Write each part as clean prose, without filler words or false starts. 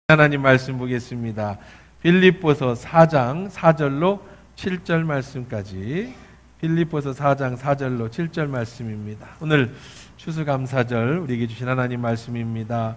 하나님 말씀 보겠습니다. 빌립보서 4장 4절로 7절 말씀까지. 빌립보서 4장 4절로 7절 말씀입니다. 오늘 추수감사절 우리에게 주신 하나님 말씀입니다.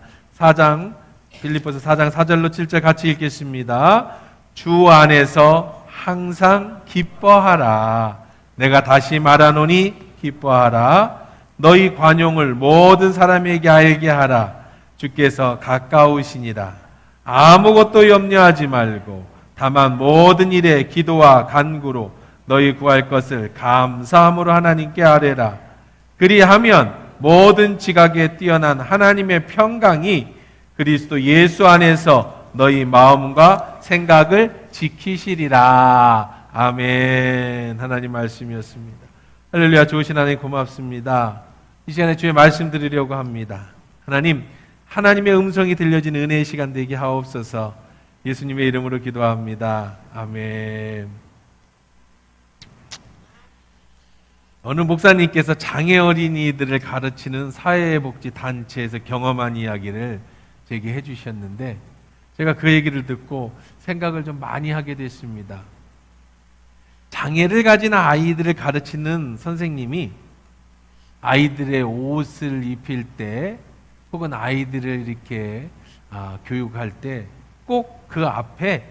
빌립보서 4장 4절로 7절 같이 읽겠습니다. 주 안에서 항상 기뻐하라. 내가 다시 말하노니 기뻐하라. 너희 관용을 모든 사람에게 알게 하라. 주께서 가까우시니라. 아무것도 염려하지 말고 다만 모든 일에 기도와 간구로 너희 구할 것을 감사함으로 하나님께 아뢰라. 그리하면 모든 지각에 뛰어난 하나님의 평강이 그리스도 예수 안에서 너희 마음과 생각을 지키시리라. 아멘. 하나님 말씀이었습니다. 할렐루야. 좋으신 하나님 고맙습니다. 이 시간에 주의 말씀 드리려고 합니다. 하나님의 음성이 들려진 은혜의 시간 되게 하옵소서. 예수님의 이름으로 기도합니다. 아멘. 어느 목사님께서 장애 어린이들을 가르치는 사회복지단체에서 경험한 이야기를 제게 해주셨는데 제가 그 얘기를 듣고 생각을 좀 많이 하게 됐습니다. 장애를 가진 아이들을 가르치는 선생님이 아이들의 옷을 입힐 때 혹은 아이들을 이렇게 교육할 때 꼭 그 앞에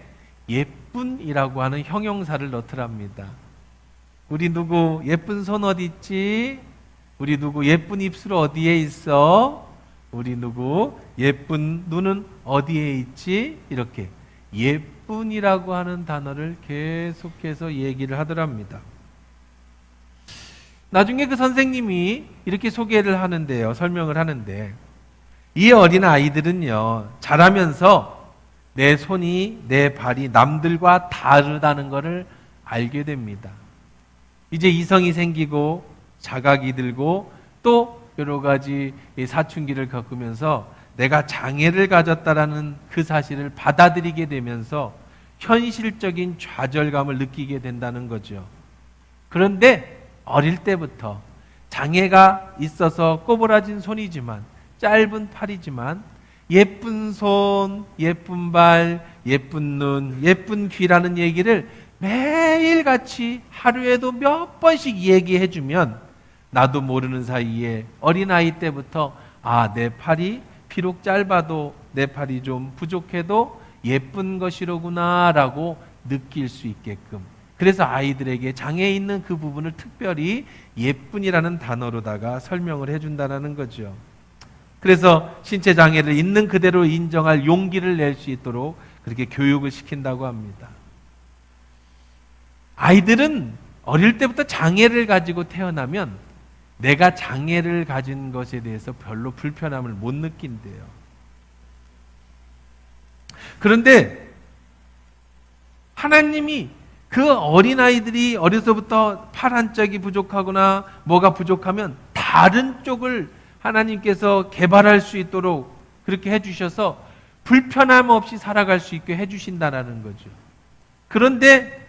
예쁜이라고 하는 형용사를 넣더랍니다. 우리 누구 예쁜 손 어디 있지? 우리 누구 예쁜 입술 어디에 있어? 우리 누구 예쁜 눈은 어디에 있지? 이렇게 예쁜이라고 하는 단어를 계속해서 얘기를 하더랍니다. 나중에 그 선생님이 이렇게 소개를 하는데요. 설명을 하는데 이 어린 아이들은요, 자라면서 내 손이, 내 발이 남들과 다르다는 것을 알게 됩니다. 이제 이성이 생기고 자각이 들고 또 여러 가지 사춘기를 겪으면서 내가 장애를 가졌다라는 그 사실을 받아들이게 되면서 현실적인 좌절감을 느끼게 된다는 거죠. 그런데 어릴 때부터 장애가 있어서 꼬부라진 손이지만 짧은 팔이지만 예쁜 손, 예쁜 발, 예쁜 눈, 예쁜 귀라는 얘기를 매일같이 하루에도 몇 번씩 얘기해주면 나도 모르는 사이에 어린아이 때부터 내 팔이 비록 짧아도 내 팔이 좀 부족해도 예쁜 것이로구나 라고 느낄 수 있게끔, 그래서 아이들에게 장애 있는 그 부분을 특별히 예쁜이라는 단어로다가 설명을 해준다는 거죠. 그래서 신체 장애를 있는 그대로 인정할 용기를 낼 수 있도록 그렇게 교육을 시킨다고 합니다. 아이들은 어릴 때부터 장애를 가지고 태어나면 내가 장애를 가진 것에 대해서 별로 불편함을 못 느낀대요. 그런데 하나님이 그 어린아이들이 어려서부터 팔 한짝이 부족하거나 뭐가 부족하면 다른 쪽을 하나님께서 개발할 수 있도록 그렇게 해주셔서 불편함 없이 살아갈 수 있게 해주신다는 거죠. 그런데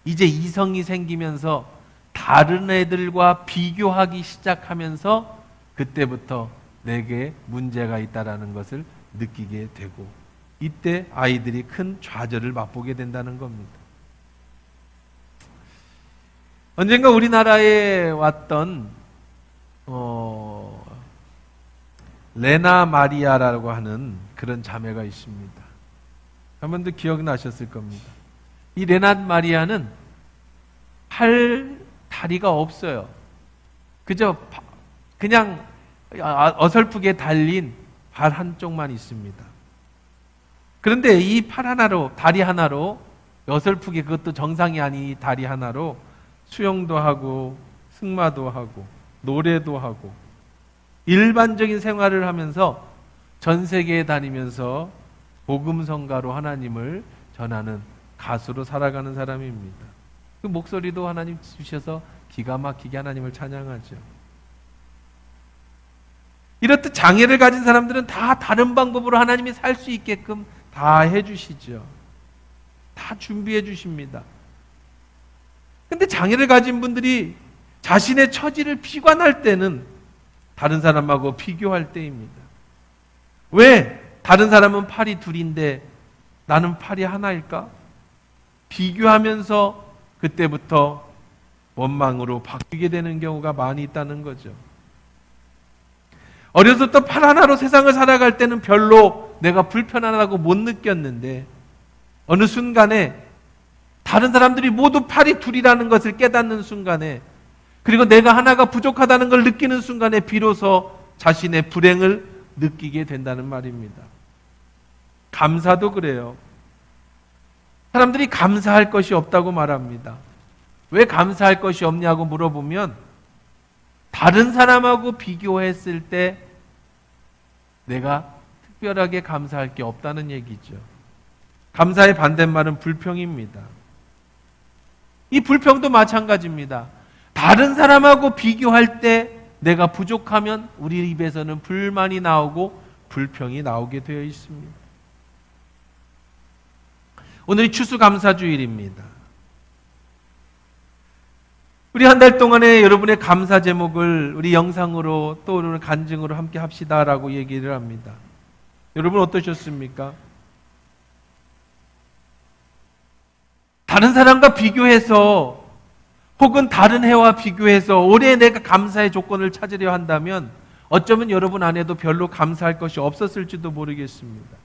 이제 이성이 생기면서 다른 애들과 비교하기 시작하면서 그때부터 내게 문제가 있다는 것을 느끼게 되고 이때 아이들이 큰 좌절을 맛보게 된다는 겁니다. 언젠가 우리나라에 왔던 레나 마리아라고 하는 그런 자매가 있습니다. 한 번도 기억나셨을 겁니다. 이 레나 마리아는 다리가 없어요. 그냥 어설프게 달린 발 한쪽만 있습니다. 그런데 이 팔 하나로, 다리 하나로, 어설프게 그것도 정상이 아닌 이 다리 하나로 수영도 하고 승마도 하고 노래도 하고 일반적인 생활을 하면서 전 세계에 다니면서 복음성가로 하나님을 전하는 가수로 살아가는 사람입니다. 그 목소리도 하나님 주셔서 기가 막히게 하나님을 찬양하죠. 이렇듯 장애를 가진 사람들은 다 다른 방법으로 하나님이 살 수 있게끔 다 해주시죠. 다 준비해 주십니다. 근데 장애를 가진 분들이 자신의 처지를 비관할 때는 다른 사람하고 비교할 때입니다. 왜? 다른 사람은 팔이 둘인데 나는 팔이 하나일까? 비교하면서 그때부터 원망으로 바뀌게 되는 경우가 많이 있다는 거죠. 어려서부터 팔 하나로 세상을 살아갈 때는 별로 내가 불편하다고 못 느꼈는데 어느 순간에 다른 사람들이 모두 팔이 둘이라는 것을 깨닫는 순간에, 그리고 내가 하나가 부족하다는 걸 느끼는 순간에 비로소 자신의 불행을 느끼게 된다는 말입니다. 감사도 그래요. 사람들이 감사할 것이 없다고 말합니다. 왜 감사할 것이 없냐고 물어보면 다른 사람하고 비교했을 때 내가 특별하게 감사할 게 없다는 얘기죠. 감사의 반대말은 불평입니다. 이 불평도 마찬가지입니다. 다른 사람하고 비교할 때 내가 부족하면 우리 입에서는 불만이 나오고 불평이 나오게 되어 있습니다. 오늘이 추수감사주일입니다. 우리 한 달 동안에 여러분의 감사 제목을 우리 영상으로 또 오늘 간증으로 함께 합시다라고 얘기를 합니다. 여러분 어떠셨습니까? 다른 사람과 비교해서 혹은 다른 해와 비교해서 올해 내가 감사의 조건을 찾으려 한다면 어쩌면 여러분 안에도 별로 감사할 것이 없었을지도 모르겠습니다.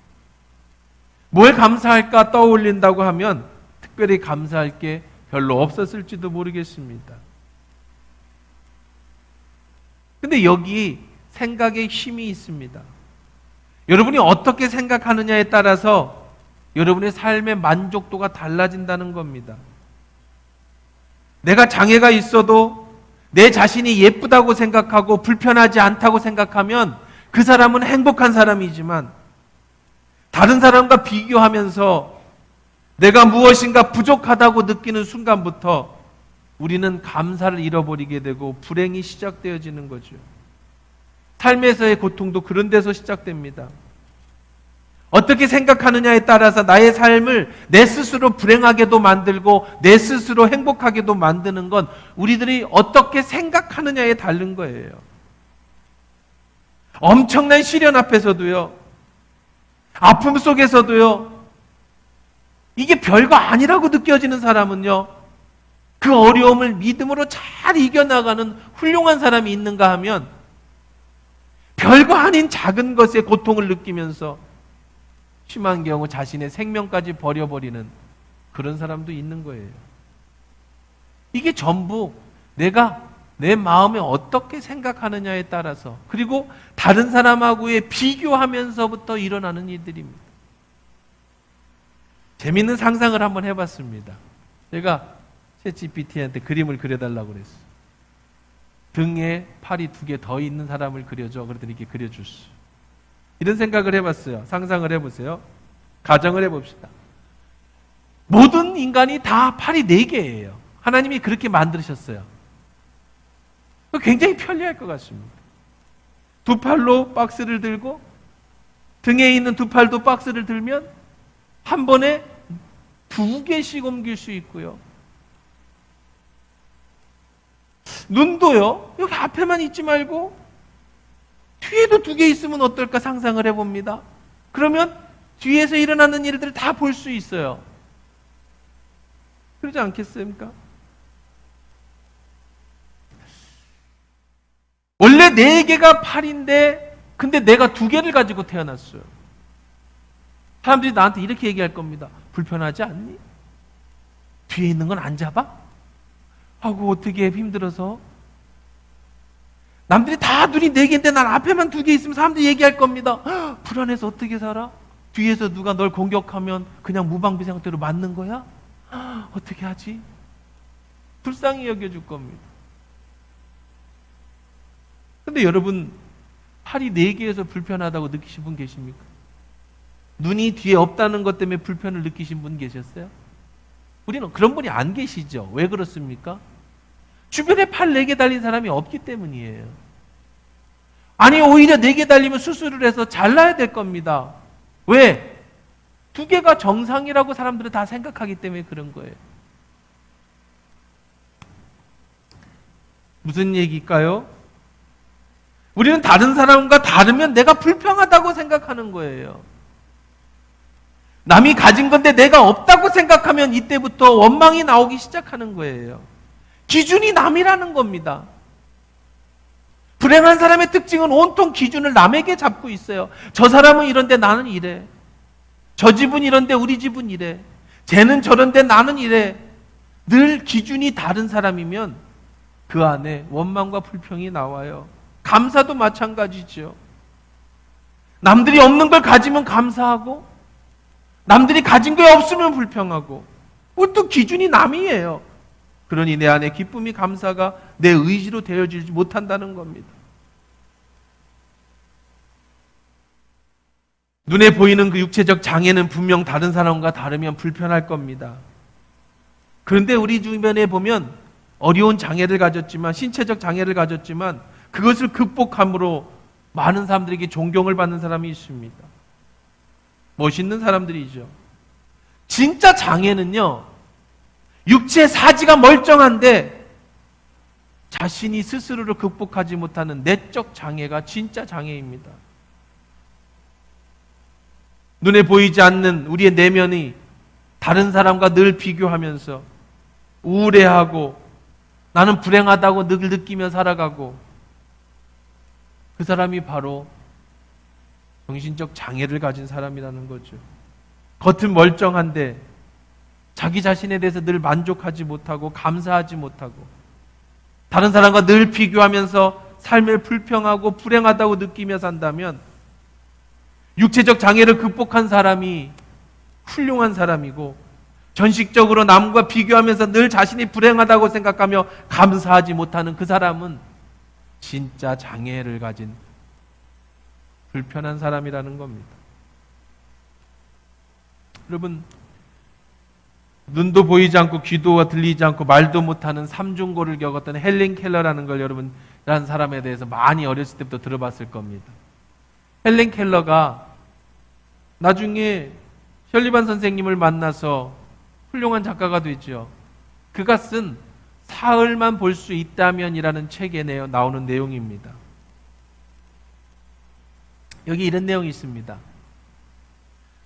뭘 감사할까 떠올린다고 하면 특별히 감사할 게 별로 없었을지도 모르겠습니다. 근데 여기 생각에 힘이 있습니다. 여러분이 어떻게 생각하느냐에 따라서 여러분의 삶의 만족도가 달라진다는 겁니다. 내가 장애가 있어도 내 자신이 예쁘다고 생각하고 불편하지 않다고 생각하면 그 사람은 행복한 사람이지만 다른 사람과 비교하면서 내가 무엇인가 부족하다고 느끼는 순간부터 우리는 감사를 잃어버리게 되고 불행이 시작되어지는 거죠. 삶에서의 고통도 그런 데서 시작됩니다. 어떻게 생각하느냐에 따라서 나의 삶을 내 스스로 불행하게도 만들고 내 스스로 행복하게도 만드는 건 우리들이 어떻게 생각하느냐에 다른 거예요. 엄청난 시련 앞에서도요, 아픔 속에서도요, 이게 별거 아니라고 느껴지는 사람은요, 그 어려움을 믿음으로 잘 이겨나가는 훌륭한 사람이 있는가 하면 별거 아닌 작은 것에 고통을 느끼면서 심한 경우 자신의 생명까지 버려버리는 그런 사람도 있는 거예요. 이게 전부 내가 내 마음에 어떻게 생각하느냐에 따라서, 그리고 다른 사람하고의 비교하면서부터 일어나는 일들입니다. 재밌는 상상을 한번 해봤습니다. 제가 챗GPT한테 그림을 그려달라고 그랬어요. 등에 팔이 2개 더 있는 사람을 그려줘. 그랬더니 이렇게 그려줬어요. 이런 생각을 해봤어요. 상상을 해보세요. 가정을 해봅시다. 모든 인간이 다 팔이 4개예요. 하나님이 그렇게 만드셨어요. 굉장히 편리할 것 같습니다. 2 팔로 박스를 들고 등에 있는 2 팔도 박스를 들면 한 번에 2개씩 옮길 수 있고요. 눈도요, 여기 앞에만 있지 말고 뒤에도 2개 있으면 어떨까 상상을 해봅니다. 그러면 뒤에서 일어나는 일들을 다 볼 수 있어요. 그러지 않겠습니까? 원래 4개가 팔인데 근데 내가 2개를 가지고 태어났어요. 사람들이 나한테 이렇게 얘기할 겁니다. 불편하지 않니? 뒤에 있는 건 안 잡아? 하고 어떻게 힘들어서? 남들이 다 눈이 4개인데 난 앞에만 2개 있으면 사람들이 얘기할 겁니다. 불안해서 어떻게 살아? 뒤에서 누가 널 공격하면 그냥 무방비 상태로 맞는 거야? 어떻게 하지? 불쌍히 여겨줄 겁니다. 근데 여러분, 팔이 4개여서 불편하다고 느끼신 분 계십니까? 눈이 뒤에 없다는 것 때문에 불편을 느끼신 분 계셨어요? 우리는 그런 분이 안 계시죠. 왜 그렇습니까? 주변에 팔 4개 달린 사람이 없기 때문이에요. 아니, 오히려 4개 달리면 수술을 해서 잘라야 될 겁니다. 왜? 2개가 정상이라고 사람들은 다 생각하기 때문에 그런 거예요. 무슨 얘기일까요? 우리는 다른 사람과 다르면 내가 불평하다고 생각하는 거예요. 남이 가진 건데 내가 없다고 생각하면 이때부터 원망이 나오기 시작하는 거예요. 기준이 남이라는 겁니다. 불행한 사람의 특징은 온통 기준을 남에게 잡고 있어요. 저 사람은 이런데 나는 이래. 저 집은 이런데 우리 집은 이래. 쟤는 저런데 나는 이래. 늘 기준이 다른 사람이면 그 안에 원망과 불평이 나와요. 감사도 마찬가지죠. 남들이 없는 걸 가지면 감사하고 남들이 가진 게 없으면 불평하고 그것도 기준이 남이에요. 그러니 내 안에 기쁨이 감사가 내 의지로 되어지지 못한다는 겁니다. 눈에 보이는 그 육체적 장애는 분명 다른 사람과 다르면 불편할 겁니다. 그런데 우리 주변에 보면 어려운 장애를 가졌지만 신체적 장애를 가졌지만 그것을 극복함으로 많은 사람들에게 존경을 받는 사람이 있습니다. 멋있는 사람들이죠. 진짜 장애는요, 육체 사지가 멀쩡한데 자신이 스스로를 극복하지 못하는 내적 장애가 진짜 장애입니다. 눈에 보이지 않는 우리의 내면이 다른 사람과 늘 비교하면서 우울해하고 나는 불행하다고 늘 느끼며 살아가고 그 사람이 바로 정신적 장애를 가진 사람이라는 거죠. 겉은 멀쩡한데 자기 자신에 대해서 늘 만족하지 못하고 감사하지 못하고 다른 사람과 늘 비교하면서 삶을 불평하고 불행하다고 느끼며 산다면 육체적 장애를 극복한 사람이 훌륭한 사람이고 전식적으로 남과 비교하면서 늘 자신이 불행하다고 생각하며 감사하지 못하는 그 사람은 진짜 장애를 가진 불편한 사람이라는 겁니다. 여러분, 눈도 보이지 않고 귀도 들리지 않고 말도 못하는 삼중고를 겪었던 헬렌 켈러라는 걸 여러분이라는 사람에 대해서 많이 어렸을 때부터 들어봤을 겁니다. 헬렌 켈러가 나중에 셜리반 선생님을 만나서 훌륭한 작가가 되죠. 그가 쓴 사흘만 볼 수 있다면이라는 책에 나오는 내용입니다. 여기 이런 내용이 있습니다.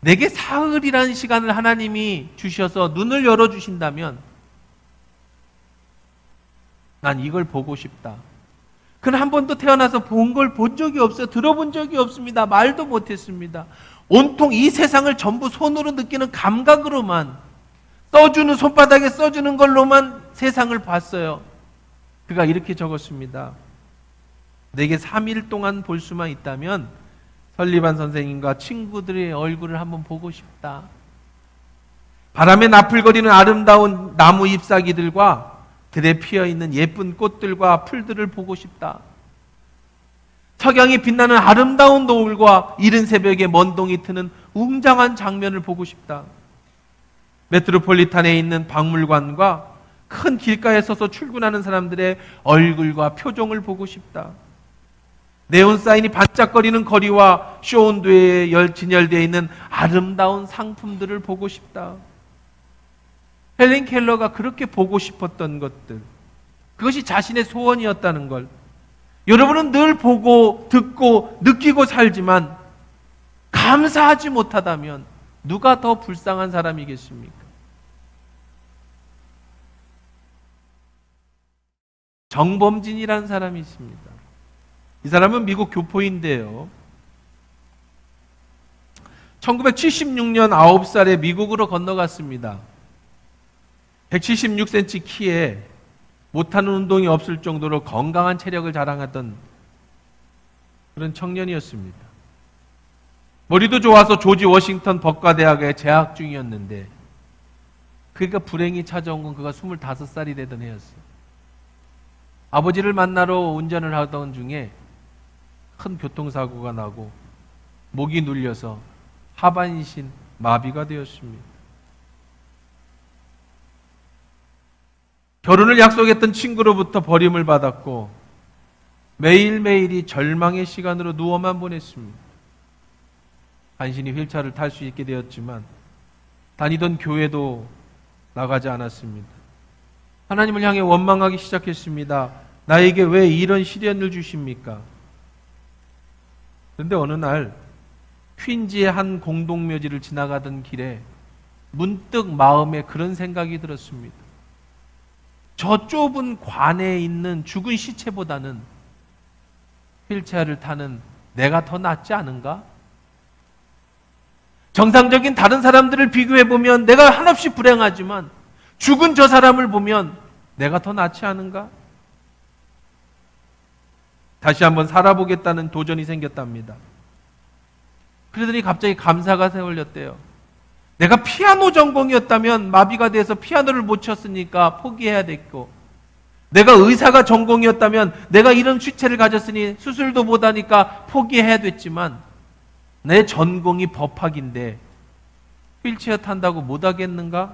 내게 사흘이라는 시간을 하나님이 주셔서 눈을 열어주신다면 난 이걸 보고 싶다. 그는 한 번도 태어나서 본 걸 본 적이 없어요. 들어본 적이 없습니다. 말도 못했습니다. 온통 이 세상을 전부 손으로 느끼는 감각으로만 써주는 손바닥에 써주는 걸로만 세상을 봤어요. 그가 이렇게 적었습니다. 내게 3일 동안 볼 수만 있다면 설리반 선생님과 친구들의 얼굴을 한번 보고 싶다. 바람에 나풀거리는 아름다운 나무 잎사귀들과 들에 피어있는 예쁜 꽃들과 풀들을 보고 싶다. 석양이 빛나는 아름다운 노을과 이른 새벽에 먼동이 트는 웅장한 장면을 보고 싶다. 메트로폴리탄에 있는 박물관과 큰 길가에 서서 출근하는 사람들의 얼굴과 표정을 보고 싶다. 네온 사인이 반짝거리는 거리와 쇼온도에 진열되어 있는 아름다운 상품들을 보고 싶다. 헬렌 켈러가 그렇게 보고 싶었던 것들, 그것이 자신의 소원이었다는 걸 여러분은 늘 보고 듣고 느끼고 살지만 감사하지 못하다면 누가 더 불쌍한 사람이겠습니까? 정범진이라는 사람이 있습니다. 이 사람은 미국 교포인데요. 1976년 9살에 미국으로 건너갔습니다. 176cm 키에 못하는 운동이 없을 정도로 건강한 체력을 자랑했던 그런 청년이었습니다. 머리도 좋아서 조지 워싱턴 법과대학에 재학 중이었는데 그러니까 불행이 찾아온 건 그가 25살이 되던 해였어요. 아버지를 만나러 운전을 하던 중에 큰 교통사고가 나고 목이 눌려서 하반신 마비가 되었습니다. 결혼을 약속했던 친구로부터 버림을 받았고 매일매일이 절망의 시간으로 누워만 보냈습니다. 간신히 휠체어를 탈 수 있게 되었지만 다니던 교회도 나가지 않았습니다. 하나님을 향해 원망하기 시작했습니다. 나에게 왜 이런 시련을 주십니까? 그런데 어느 날 퀸즈의 한 공동묘지를 지나가던 길에 문득 마음에 그런 생각이 들었습니다. 저 좁은 관에 있는 죽은 시체보다는 휠체어를 타는 내가 더 낫지 않은가? 정상적인 다른 사람들을 비교해보면 내가 한없이 불행하지만 죽은 저 사람을 보면 내가 더 낫지 않은가? 다시 한번 살아보겠다는 도전이 생겼답니다. 그러더니 갑자기 감사가 세월렸대요. 내가 피아노 전공이었다면 마비가 돼서 피아노를 못 쳤으니까 포기해야 됐고, 내가 의사가 전공이었다면 내가 이런 수체를 가졌으니 수술도 못하니까 포기해야 됐지만, 내 전공이 법학인데 휠체어 탄다고 못하겠는가?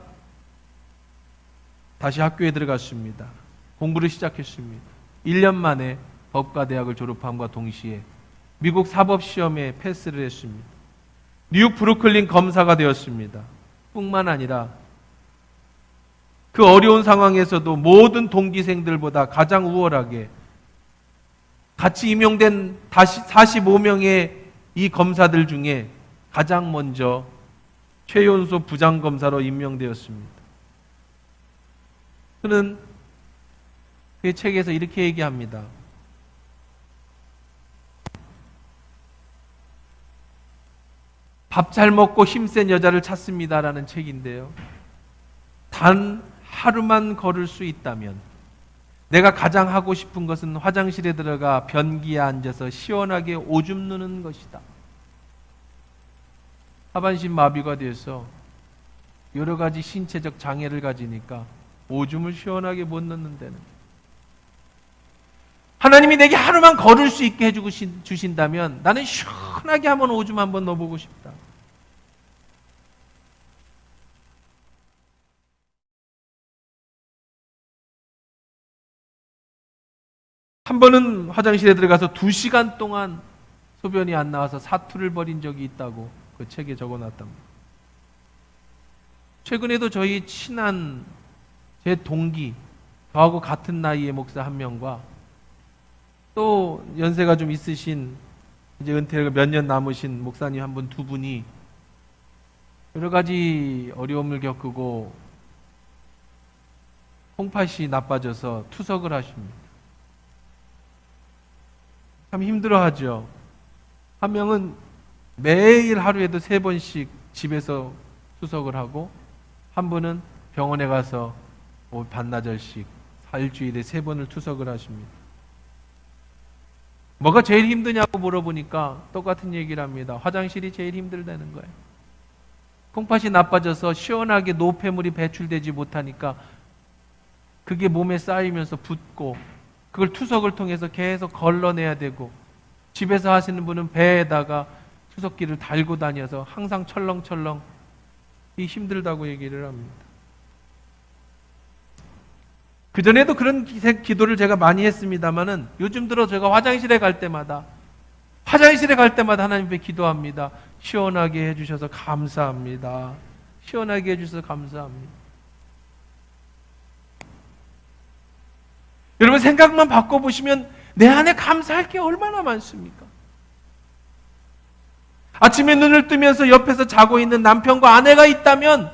다시 학교에 들어갔습니다. 공부를 시작했습니다. 1년 만에 법과대학을 졸업함과 동시에 미국 사법시험에 패스를 했습니다. 뉴욕 브루클린 검사가 되었습니다. 뿐만 아니라 그 어려운 상황에서도 모든 동기생들보다 가장 우월하게 같이 임용된 45명의 이 검사들 중에 가장 먼저 최연소 부장검사로 임명되었습니다. 그는 그 책에서 이렇게 얘기합니다. 밥 잘 먹고 힘센 여자를 찾습니다라는 책인데요. 단 하루만 걸을 수 있다면 내가 가장 하고 싶은 것은 화장실에 들어가 변기에 앉아서 시원하게 오줌 누는 것이다. 하반신 마비가 돼서 여러 가지 신체적 장애를 가지니까 오줌을 시원하게 못 넣는다는. 하나님이 내게 하루만 걸을 수 있게 해주고 주신다면 나는 시원하게 한번 오줌 한번 넣어보고 싶다. 한 번은 화장실에 들어가서 2시간 동안 소변이 안 나와서 사투를 벌인 적이 있다고 그 책에 적어놨답니다. 최근에도 저희 친한 제 동기, 저하고 같은 나이의 목사 한 명과 또 연세가 좀 있으신 이제 은퇴가 몇 년 남으신 목사님 한 분, 두 분이 여러 가지 어려움을 겪고 콩팥이 나빠져서 투석을 하십니다. 참 힘들어하죠. 한 명은 매일 하루에도 3번씩 집에서 투석을 하고, 한 분은 병원에 가서 반나절씩 일주일에 3번을 투석을 하십니다. 뭐가 제일 힘드냐고 물어보니까 똑같은 얘기를 합니다. 화장실이 제일 힘들다는 거예요. 콩팥이 나빠져서 시원하게 노폐물이 배출되지 못하니까 그게 몸에 쌓이면서 붓고, 그걸 투석을 통해서 계속 걸러내야 되고, 집에서 하시는 분은 배에다가 투석기를 달고 다녀서 항상 철렁철렁 힘들다고 얘기를 합니다. 그전에도 그런 기도를 제가 많이 했습니다만은 요즘 들어 제가 화장실에 갈 때마다 하나님 앞에 기도합니다. 시원하게 해주셔서 감사합니다. 시원하게 해주셔서 감사합니다. 여러분 생각만 바꿔보시면 내 안에 감사할 게 얼마나 많습니까? 아침에 눈을 뜨면서 옆에서 자고 있는 남편과 아내가 있다면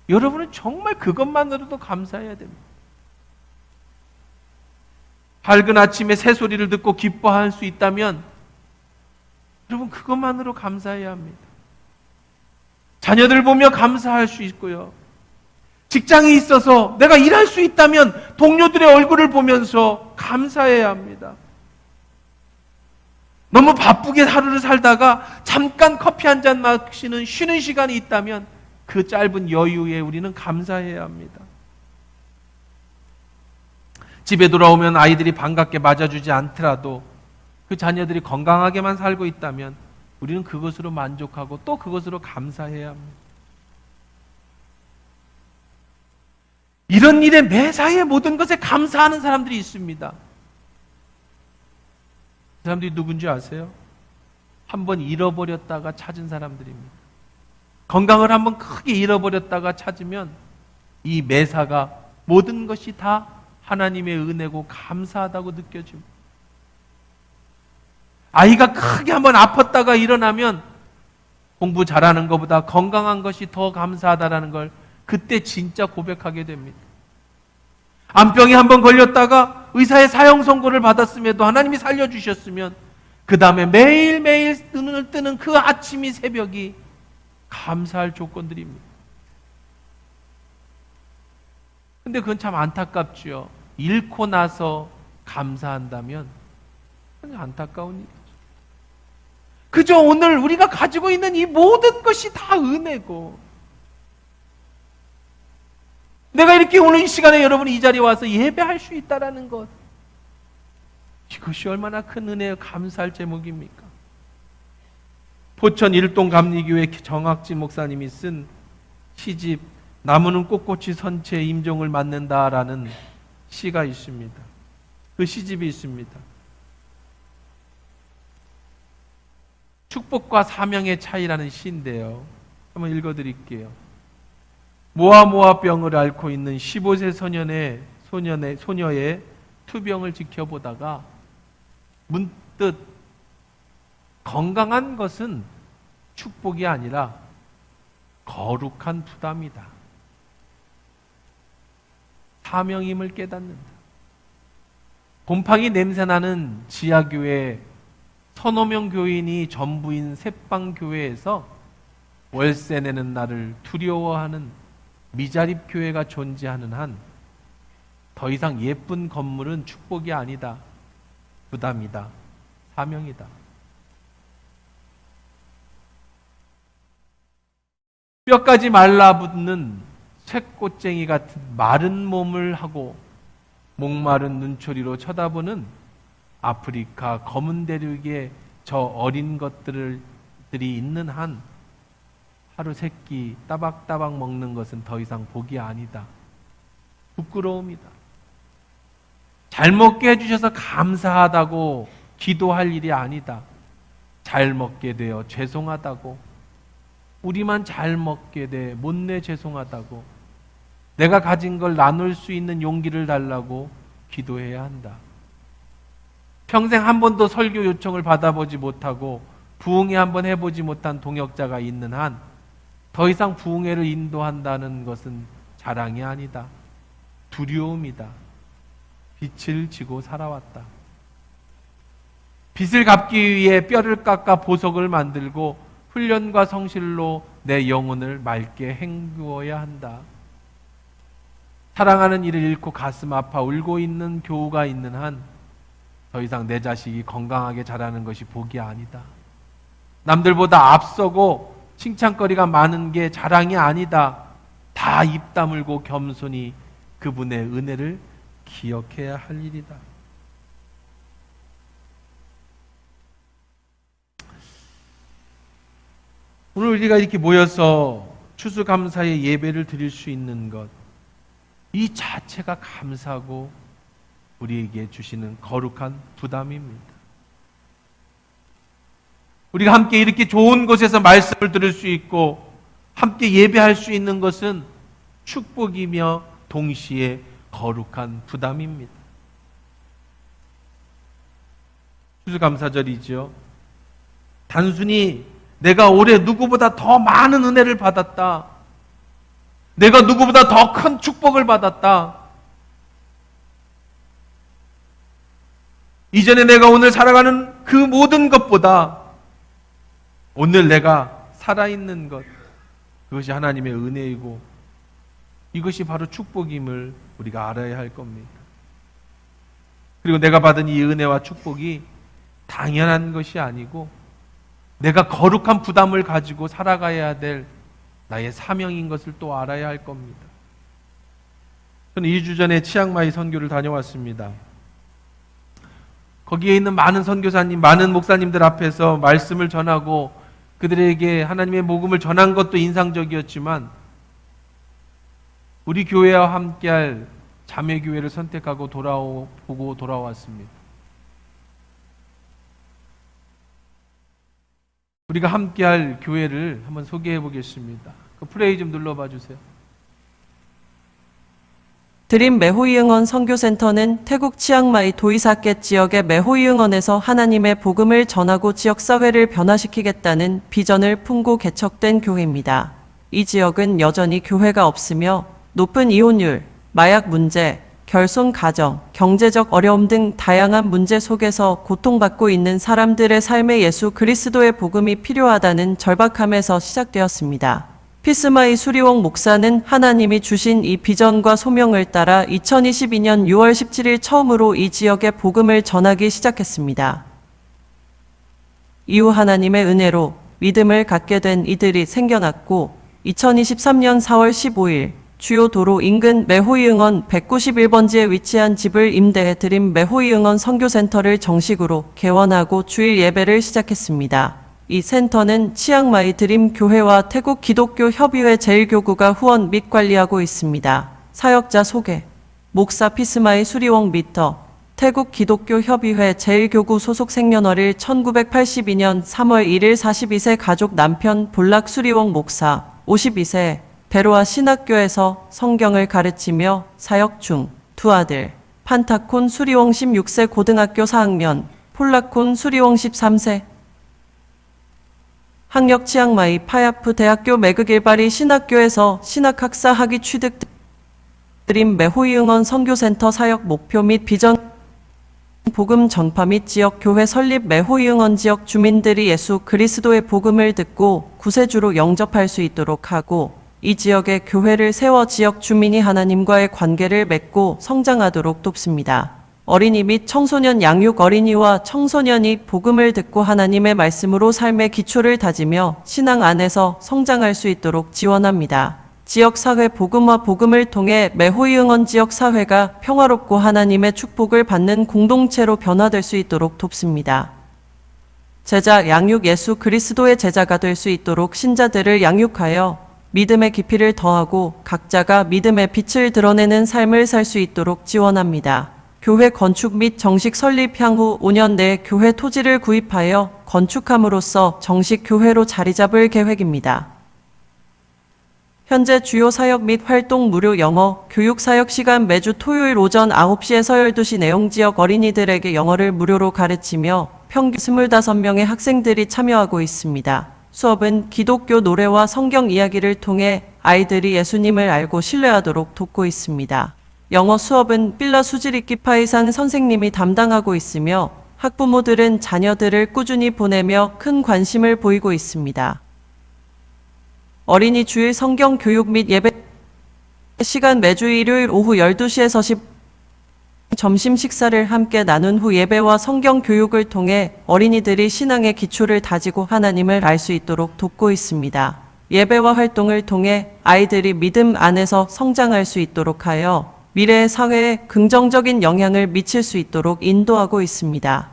여러분은 정말 그것만으로도 감사해야 됩니다. 밝은 아침에 새소리를 듣고 기뻐할 수 있다면 여러분 그것만으로 감사해야 합니다. 자녀들 보며 감사할 수 있고요. 직장이 있어서 내가 일할 수 있다면 동료들의 얼굴을 보면서 감사해야 합니다. 너무 바쁘게 하루를 살다가 잠깐 커피 한 잔 마시는 쉬는 시간이 있다면 그 짧은 여유에 우리는 감사해야 합니다. 집에 돌아오면 아이들이 반갑게 맞아주지 않더라도 그 자녀들이 건강하게만 살고 있다면 우리는 그것으로 만족하고 또 그것으로 감사해야 합니다. 이런 일에 매사에 모든 것에 감사하는 사람들이 있습니다. 그 사람들이 누군지 아세요? 한번 잃어버렸다가 찾은 사람들입니다. 건강을 한번 크게 잃어버렸다가 찾으면 이 매사가 모든 것이 다 하나님의 은혜고 감사하다고 느껴집니다. 아이가 크게 한번 아팠다가 일어나면 공부 잘하는 것보다 건강한 것이 더 감사하다라는 걸 그때 진짜 고백하게 됩니다. 암병이 한번 걸렸다가 의사의 사형 선고를 받았음에도 하나님이 살려주셨으면 그 다음에 매일매일 눈을 뜨는 그 아침이 새벽이 감사할 조건들입니다. 근데 그건 참 안타깝죠. 잃고 나서 감사한다면 그건 안타까운 일이죠. 그저 오늘 우리가 가지고 있는 이 모든 것이 다 은혜고, 내가 이렇게 오늘 이 시간에 여러분이 이 자리에 와서 예배할 수 있다라는 것, 이것이 얼마나 큰 은혜요, 감사할 제목입니까? 포천 일동 감리교회 정학진 목사님이 쓴 시집 나무는 꼿꼿이 선채 임종을 맞는다라는 시가 있습니다. 그 시집이 있습니다. 축복과 사명의 차이라는 시인데요. 한번 읽어드릴게요. 모아모아병을 앓고 있는 15세 소녀의 투병을 지켜보다가 문득 건강한 것은 축복이 아니라 거룩한 부담이다. 사명임을 깨닫는다. 곰팡이 냄새나는 지하교회 서너 명 교인이 전부인 새빵교회에서 월세 내는 날을 두려워하는 미자립 교회가 존재하는 한 더 이상 예쁜 건물은 축복이 아니다. 부담이다. 사명이다. 뼈까지 말라붙는 쇠꽃쟁이 같은 마른 몸을 하고 목마른 눈초리로 쳐다보는 아프리카 검은 대륙의 저 어린 것들이 있는 한 하루 세 끼 따박따박 먹는 것은 더 이상 복이 아니다. 부끄러움이다. 잘 먹게 해주셔서 감사하다고 기도할 일이 아니다. 잘 먹게 되어 죄송하다고, 우리만 잘 먹게 돼 못내 죄송하다고, 내가 가진 걸 나눌 수 있는 용기를 달라고 기도해야 한다. 평생 한 번도 설교 요청을 받아보지 못하고 부흥회 한번 해보지 못한 동역자가 있는 한 더 이상 부흥회를 인도한다는 것은 자랑이 아니다. 두려움이다. 빛을 지고 살아왔다. 빚을 갚기 위해 뼈를 깎아 보석을 만들고 훈련과 성실로 내 영혼을 맑게 헹구어야 한다. 사랑하는 이를 잃고 가슴 아파 울고 있는 교우가 있는 한 더 이상 내 자식이 건강하게 자라는 것이 복이 아니다. 남들보다 앞서고 칭찬거리가 많은 게 자랑이 아니다. 다 입 다물고 겸손히 그분의 은혜를 기억해야 할 일이다. 오늘 우리가 이렇게 모여서 추수감사의 예배를 드릴 수 있는 것, 이 자체가 감사하고 우리에게 주시는 거룩한 부담입니다. 우리가 함께 이렇게 좋은 곳에서 말씀을 들을 수 있고 함께 예배할 수 있는 것은 축복이며 동시에 거룩한 부담입니다. 추수감사절이죠. 단순히 내가 올해 누구보다 더 많은 은혜를 받았다, 내가 누구보다 더 큰 축복을 받았다, 이전에 내가 오늘 살아가는 그 모든 것보다 오늘 내가 살아있는 것, 그것이 하나님의 은혜이고 이것이 바로 축복임을 우리가 알아야 할 겁니다. 그리고 내가 받은 이 은혜와 축복이 당연한 것이 아니고 내가 거룩한 부담을 가지고 살아가야 될 나의 사명인 것을 또 알아야 할 겁니다. 저는 2주 전에 치앙마이 선교를 다녀왔습니다. 거기에 있는 많은 선교사님, 많은 목사님들 앞에서 말씀을 전하고 그들에게 하나님의 복음을 전한 것도 인상적이었지만 우리 교회와 함께할 자매교회를 선택하고 보고 돌아왔습니다. 우리가 함께할 교회를 한번 소개해 보겠습니다. 그 플레이 좀 눌러봐 주세요. 드림 메호이응원 선교센터는 태국 치앙마이 도이사켓 지역의 메호이응원에서 하나님의 복음을 전하고 지역사회를 변화시키겠다는 비전을 품고 개척된 교회입니다. 이 지역은 여전히 교회가 없으며 높은 이혼율, 마약 문제, 결손 가정, 경제적 어려움 등 다양한 문제 속에서 고통받고 있는 사람들의 삶에 예수 그리스도의 복음이 필요하다는 절박함에서 시작되었습니다. 피스마이 수리웡 목사는 하나님이 주신 이 비전과 소명을 따라 2022년 6월 17일 처음으로 이 지역에 복음을 전하기 시작했습니다. 이후 하나님의 은혜로 믿음을 갖게 된 이들이 생겨났고 2023년 4월 15일 주요 도로 인근 메호이응원 191번지에 위치한 집을 임대해 드림 메호이응원 선교센터를 정식으로 개원하고 주일 예배를 시작했습니다. 이 센터는 치앙마이 드림 교회와 태국 기독교 협의회 제1교구가 후원 및 관리하고 있습니다. 사역자 소개. 목사 피스마이 수리웡 미터. 태국 기독교 협의회 제1교구 소속 생년월일 1982년 3월 1일 42세 가족 남편 볼락 수리웡 목사 52세 베로아 신학교에서 성경을 가르치며 사역 중 두 아들 판타콘 수리웡 16세 고등학교 4학년 폴라콘 수리웡 13세 학력 치앙마이 파야프 대학교 매극일바리 신학교에서 신학학사 학위 취득 드림 메호이응원 선교센터 사역 목표 및 비전 복음 전파 및 지역 교회 설립 메호이응원 지역 주민들이 예수 그리스도의 복음을 듣고 구세주로 영접할 수 있도록 하고 이 지역에 교회를 세워 지역 주민이 하나님과의 관계를 맺고 성장하도록 돕습니다. 어린이 및 청소년 양육 어린이와 청소년이 복음을 듣고 하나님의 말씀으로 삶의 기초를 다지며 신앙 안에서 성장할 수 있도록 지원합니다. 지역사회 복음화 복음을 통해 메호이응원 지역사회가 평화롭고 하나님의 축복을 받는 공동체로 변화될 수 있도록 돕습니다. 제자 양육 예수 그리스도의 제자가 될 수 있도록 신자들을 양육하여 믿음의 깊이를 더하고 각자가 믿음의 빛을 드러내는 삶을 살 수 있도록 지원합니다. 교회 건축 및 정식 설립 향후 5년 내에 교회 토지를 구입하여 건축함으로써 정식 교회로 자리 잡을 계획입니다. 현재 주요 사역 및 활동 무료 영어, 교육 사역 시간 매주 토요일 오전 9시에서 12시 내용 지역 어린이들에게 영어를 무료로 가르치며 평균 25명의 학생들이 참여하고 있습니다. 수업은 기독교 노래와 성경 이야기를 통해 아이들이 예수님을 알고 신뢰하도록 돕고 있습니다. 영어 수업은 빌라 수지리키 파이산 선생님이 담당하고 있으며 학부모들은 자녀들을 꾸준히 보내며 큰 관심을 보이고 있습니다. 어린이 주일 성경 교육 및 예배 시간 매주 일요일 오후 12시에서 10 점심 식사를 함께 나눈 후 예배와 성경 교육을 통해 어린이들이 신앙의 기초를 다지고 하나님을 알 수 있도록 돕고 있습니다. 예배와 활동을 통해 아이들이 믿음 안에서 성장할 수 있도록 하여 미래의 사회에 긍정적인 영향을 미칠 수 있도록 인도하고 있습니다.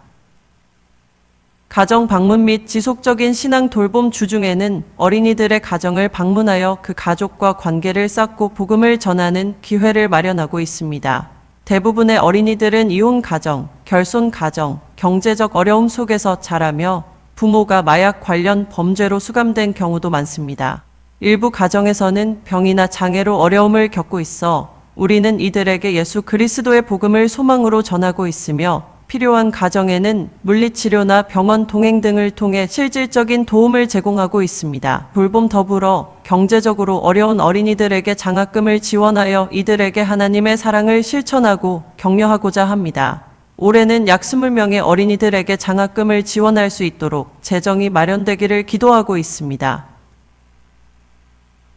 가정 방문 및 지속적인 신앙 돌봄 주중에는 어린이들의 가정을 방문하여 그 가족과 관계를 쌓고 복음을 전하는 기회를 마련하고 있습니다. 대부분의 어린이들은 이혼 가정, 결손 가정, 경제적 어려움 속에서 자라며 부모가 마약 관련 범죄로 수감된 경우도 많습니다. 일부 가정에서는 병이나 장애로 어려움을 겪고 있어 우리는 이들에게 예수 그리스도의 복음을 소망으로 전하고 있으며 필요한 가정에는 물리치료나 병원 동행 등을 통해 실질적인 도움을 제공하고 있습니다. 돌봄 더불어 경제적으로 어려운 어린이들에게 장학금을 지원하여 이들에게 하나님의 사랑을 실천하고 격려하고자 합니다. 올해는 약 20명의 어린이들에게 장학금을 지원할 수 있도록 재정이 마련되기를 기도하고 있습니다.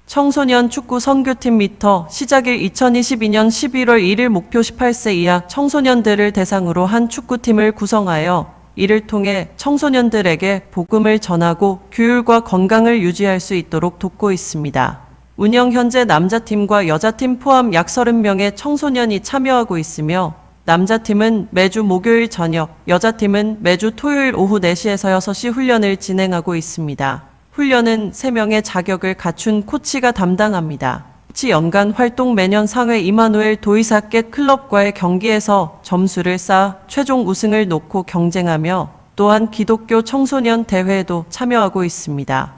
청소년 축구 선교팀 미터 시작일 2022년 11월 1일 목표 18세 이하 청소년들을 대상으로 한 축구팀을 구성하여 이를 통해 청소년들에게 복음을 전하고 규율과 건강을 유지할 수 있도록 돕고 있습니다. 운영 현재 남자팀과 여자팀 포함 약 30명의 청소년이 참여하고 있으며 남자팀은 매주 목요일 저녁, 여자팀은 매주 토요일 오후 4시에서 6시 훈련을 진행하고 있습니다. 훈련은 3명의 자격을 갖춘 코치가 담당합니다. 코치 연간 활동 매년 상회 이마누엘 도이사켓 클럽과의 경기에서 점수를 쌓아 최종 우승을 놓고 경쟁하며 또한 기독교 청소년 대회에도 참여하고 있습니다.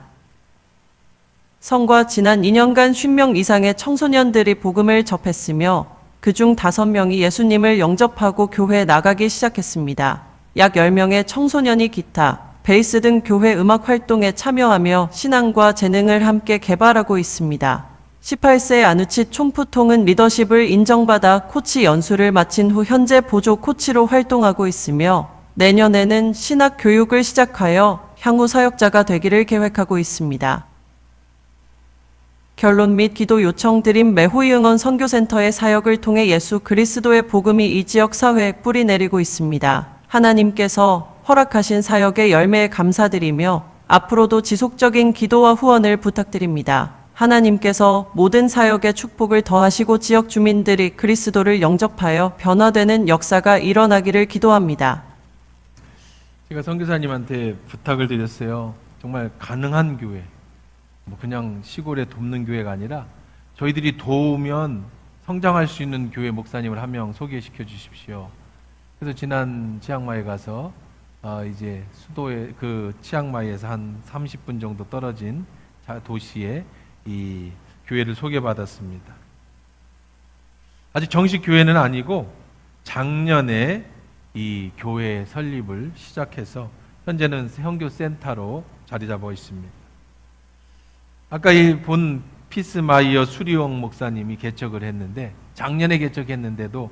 성과 지난 2년간 50명 이상의 청소년들이 복음을 접했으며 그중 5명이 예수님을 영접하고 교회에 나가기 시작했습니다. 약 10명의 청소년이 기타, 베이스 등 교회 음악 활동에 참여하며 신앙과 재능을 함께 개발하고 있습니다. 18세 아누치 총푸통은 리더십을 인정받아 코치 연수를 마친 후 현재 보조 코치로 활동하고 있으며 내년에는 신학 교육을 시작하여 향후 사역자가 되기를 계획하고 있습니다. 결론 및 기도 요청 드림 매호이 응원 선교센터의 사역을 통해 예수 그리스도의 복음이 이 지역 사회에 뿌리 내리고 있습니다. 하나님께서 허락하신 사역의 열매에 감사드리며 앞으로도 지속적인 기도와 후원을 부탁드립니다. 하나님께서 모든 사역의 축복을 더하시고 지역 주민들이 그리스도를 영접하여 변화되는 역사가 일어나기를 기도합니다. 제가 선교사님한테 부탁을 드렸어요. 정말 가능한 교회, 뭐 그냥 시골에 돕는 교회가 아니라 저희들이 도우면 성장할 수 있는 교회 목사님을 한 명 소개시켜 주십시오. 그래서 지난 치앙마이에 가서 이제 수도의 그 치앙마이에서 한 30분 정도 떨어진 도시에 이 교회를 소개받았습니다. 아직 정식 교회는 아니고 작년에 이 교회 설립을 시작해서 현재는 선교센터로 자리 잡아 있습니다. 아까 이 본 피스마이어 수리용 목사님이 개척을 했는데 작년에 개척했는데도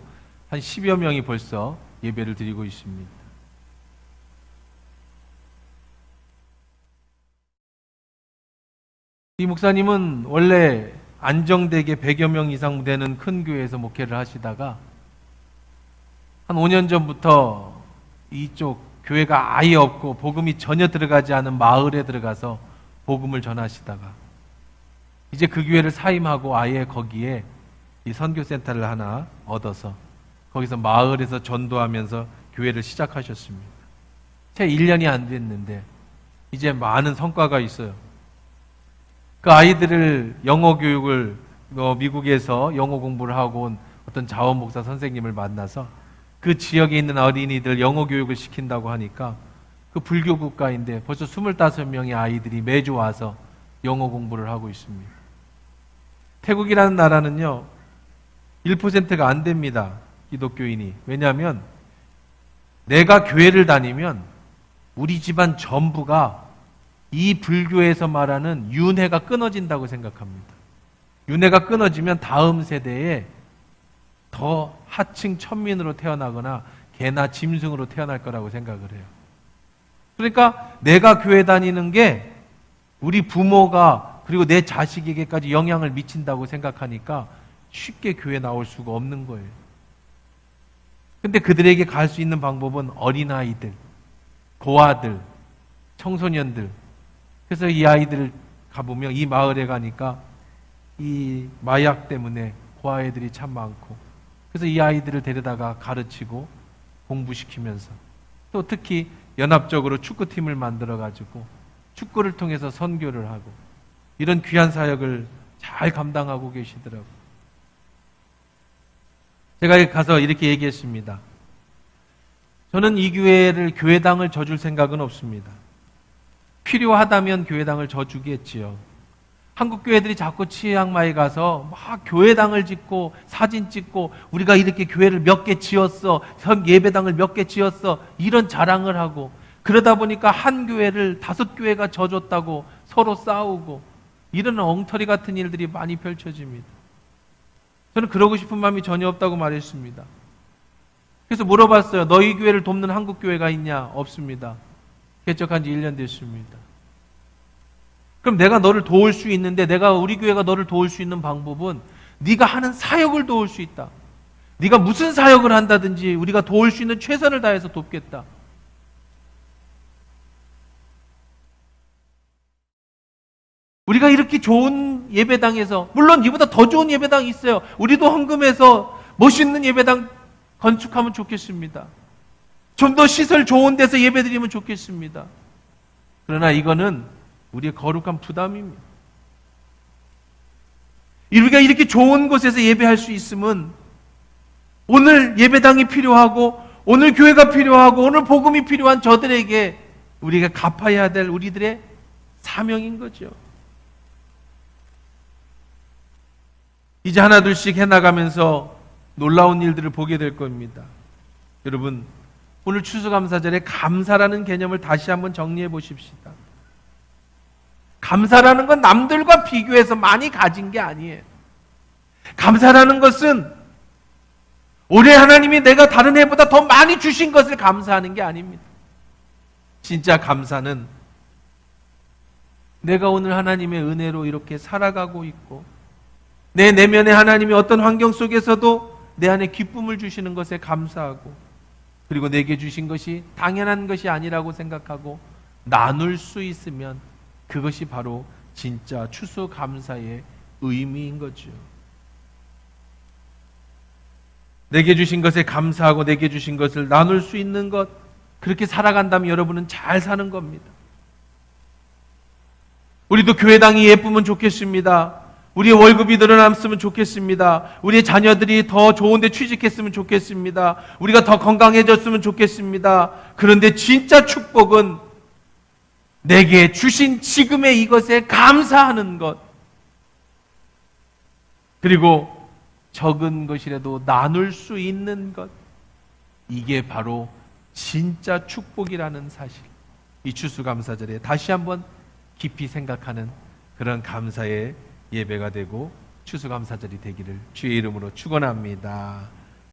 한 10여 명이 벌써 예배를 드리고 있습니다. 이 목사님은 원래 안정되게 100여 명 이상 되는 큰 교회에서 목회를 하시다가 한 5년 전부터 이쪽 교회가 아예 없고 복음이 전혀 들어가지 않은 마을에 들어가서 복음을 전하시다가 이제 그 교회를 사임하고 아예 거기에 이 선교센터를 하나 얻어서 거기서 마을에서 전도하면서 교회를 시작하셨습니다. 채 1년이 안 됐는데 이제 많은 성과가 있어요. 그 아이들을 영어 교육을 미국에서 영어 공부를 하고 온 어떤 자원목사 선생님을 만나서 그 지역에 있는 어린이들 영어 교육을 시킨다고 하니까 그 불교 국가인데 벌써 25명의 아이들이 매주 와서 영어 공부를 하고 있습니다. 태국이라는 나라는요 1%가 안 됩니다. 기독교인이. 왜냐하면 내가 교회를 다니면 우리 집안 전부가 이 불교에서 말하는 윤회가 끊어진다고 생각합니다. 윤회가 끊어지면 다음 세대에 더 하층 천민으로 태어나거나 개나 짐승으로 태어날 거라고 생각을 해요. 그러니까 내가 교회 다니는 게 우리 부모가 그리고 내 자식에게까지 영향을 미친다고 생각하니까 쉽게 교회 나올 수가 없는 거예요. 근데 그들에게 갈 수 있는 방법은 어린아이들, 고아들, 청소년들. 그래서 이 아이들을 가보면 이 마을에 가니까 이 마약 때문에 고아애들이 참 많고 그래서 이 아이들을 데려다가 가르치고 공부시키면서 또 특히 연합적으로 축구팀을 만들어가지고 축구를 통해서 선교를 하고 이런 귀한 사역을 잘 감당하고 계시더라고요. 제가 가서 이렇게 얘기했습니다. 저는 이 교회를 교회당을 져줄 생각은 없습니다. 필요하다면 교회당을 져주겠지요. 한국 교회들이 자꾸 치앙마이에 가서 막 교회당을 짓고 사진 찍고 우리가 이렇게 교회를 몇 개 지었어, 예배당을 몇 개 지었어 이런 자랑을 하고 그러다 보니까 한 교회를 5교회가 져줬다고 서로 싸우고 이런 엉터리 같은 일들이 많이 펼쳐집니다. 저는 그러고 싶은 마음이 전혀 없다고 말했습니다. 그래서 물어봤어요. 너희 교회를 돕는 한국 교회가 있냐? 없습니다. 개척한 지 1년 됐습니다. 그럼 내가 너를 도울 수 있는데 내가 우리 교회가 너를 도울 수 있는 방법은 네가 하는 사역을 도울 수 있다. 네가 무슨 사역을 한다든지 우리가 도울 수 있는 최선을 다해서 돕겠다. 우리가 이렇게 좋은 예배당에서 물론 이보다 더 좋은 예배당이 있어요. 우리도 헌금해서 멋있는 예배당 건축하면 좋겠습니다. 좀 더 시설 좋은 데서 예배드리면 좋겠습니다. 그러나 이거는 우리의 거룩한 부담입니다. 우리가 이렇게 좋은 곳에서 예배할 수 있으면 오늘 예배당이 필요하고 오늘 교회가 필요하고 오늘 복음이 필요한 저들에게 우리가 갚아야 될 우리들의 사명인 거죠. 이제 하나둘씩 해나가면서 놀라운 일들을 보게 될 겁니다. 여러분, 오늘 추수감사절에 감사라는 개념을 다시 한번 정리해 보십시다. 감사라는 건 남들과 비교해서 많이 가진 게 아니에요. 감사라는 것은 올해 하나님이 내가 다른 해보다 더 많이 주신 것을 감사하는 게 아닙니다. 진짜 감사는 내가 오늘 하나님의 은혜로 이렇게 살아가고 있고 내 내면에 하나님이 어떤 환경 속에서도 내 안에 기쁨을 주시는 것에 감사하고 그리고 내게 주신 것이 당연한 것이 아니라고 생각하고 나눌 수 있으면 그것이 바로 진짜 추수감사의 의미인 거죠. 내게 주신 것에 감사하고 내게 주신 것을 나눌 수 있는 것, 그렇게 살아간다면 여러분은 잘 사는 겁니다. 우리도 교회당이 예쁘면 좋겠습니다. 우리의 월급이 늘어났으면 좋겠습니다. 우리의 자녀들이 더 좋은 데 취직했으면 좋겠습니다. 우리가 더 건강해졌으면 좋겠습니다. 그런데 진짜 축복은 내게 주신 지금의 이것에 감사하는 것, 그리고 적은 것이라도 나눌 수 있는 것, 이게 바로 진짜 축복이라는 사실. 이 추수감사절에 다시 한번 깊이 생각하는 그런 감사의 예배가 되고 추수감사절이 되기를 주의 이름으로 축원합니다.